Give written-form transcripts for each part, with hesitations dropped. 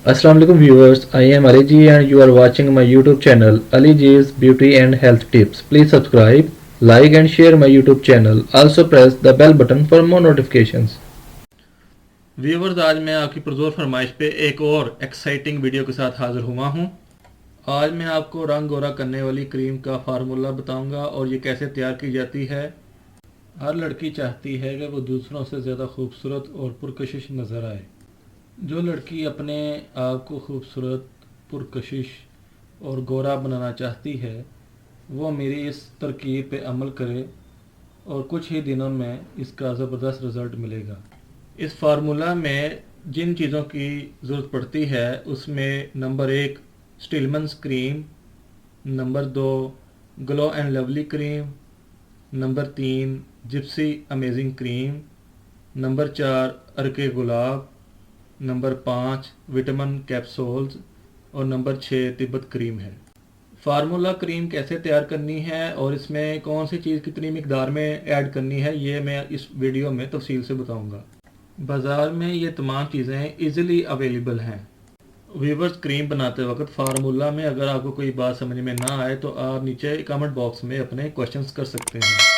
Assalamu alaikum viewers, I am Ali Ji and you are watching my YouTube channel Ali Ji's Beauty and Health Tips. Please subscribe, like and share my YouTube channel. Also press the bell button for more notifications. Viewers, आज मैं आपकी पुरज़ोर फरमाइश पे एक और exciting video के साथ हाज़िर हुआ हूँ। आज मैं आपको रंग गोरा करने वाली क्रीम का फार्मूला बताऊंगा और ये कैसे तैयार की जाती है। हर लड़की चाहती है कि वो दूसरों से ज़्यादा खूबसूरत और पुरकशिश नज़र आए। जो लड़की अपने आप को खूबसूरत, पुरकशिश और गोरा बनाना चाहती है वो मेरी इस तरकीब पे अमल करे और कुछ ही दिनों में इसका ज़बरदस्त रिज़ल्ट मिलेगा। इस फार्मूला में जिन चीज़ों की ज़रूरत पड़ती है उसमें number 1 Stillman's cream, number 2 glow and lovely cream, number 3 gypsy amazing cream, number 4 अर्के गुलाब, नंबर 5 विटामिन कैप्सूल्स और नंबर 6 तिब्बत क्रीम है। फार्मूला क्रीम कैसे तैयार करनी है और इसमें कौन सी चीज़ कितनी मिकदार में ऐड करनी है ये मैं इस वीडियो में तफसील से बताऊंगा। बाज़ार में ये तमाम चीज़ें इजीली अवेलेबल हैं। वीवर्स, क्रीम बनाते वक्त फार्मूला में अगर आपको कोई बात समझ में ना आए तो आप नीचे कमेंट बॉक्स में अपने क्वेश्चंस कर सकते हैं।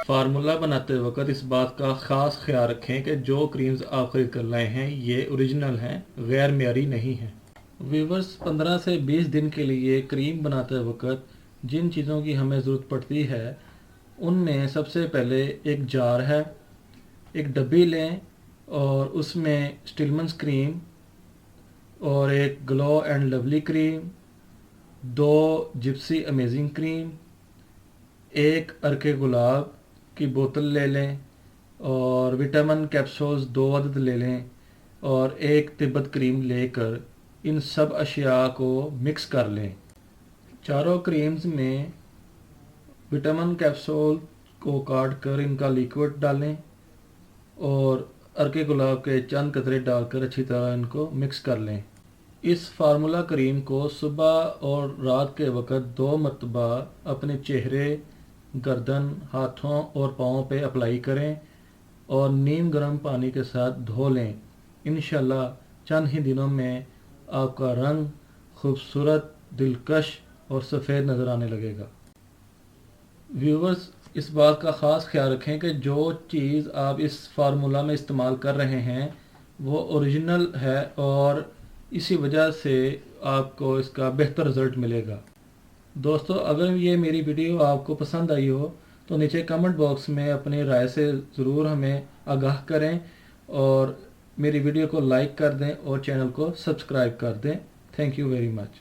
फार्मूला बनाते वक्त इस बात का ख़ास ख्याल रखें कि जो क्रीम्स आप खरीद कर लाए हैं ये ओरिजिनल हैं, गैर मेयारी नहीं हैं। वीवर्स, 15 से 20 दिन के लिए क्रीम बनाते वक्त जिन चीज़ों की हमें ज़रूरत पड़ती है उनमें सबसे पहले एक जार है, एक डब्बी लें और उसमें स्टिलमन्स क्रीम और एक glow and lovely cream, 2 Gypsy amazing cream, एक अर्के गुलाब की बोतल ले लें और विटामिन कैप्सूल्स 2 अदद ले लें और एक तिब्बत क्रीम लेकर इन सब अशिया को मिक्स कर लें। चारों क्रीम्स में विटामिन कैप्सूल को काट कर इनका लिक्विड डालें और अर्के गुलाब के चंद कतरे डालकर अच्छी तरह इनको मिक्स कर लें। इस फार्मूला क्रीम को सुबह और रात के वक्त 2 मरतबा अपने चेहरे, गर्दन, हाथों और पाँव पे अप्लाई करें और नीम गर्म पानी के साथ धो लें। इंशाल्लाह चंद ही दिनों में आपका रंग खूबसूरत, दिलकश और सफ़ेद नज़र आने लगेगा। व्यूवर्स, इस बात का ख़ास ख्याल रखें कि जो चीज़ आप इस फार्मूला में इस्तेमाल कर रहे हैं वो ओरिजिनल है और इसी वजह से आपको इसका बेहतर रिज़ल्ट मिलेगा। दोस्तों, अगर ये मेरी वीडियो आपको पसंद आई हो तो नीचे कमेंट बॉक्स में अपनी राय से ज़रूर हमें आगाह करें और मेरी वीडियो को लाइक कर दें और चैनल को सब्सक्राइब कर दें। Thank you very much.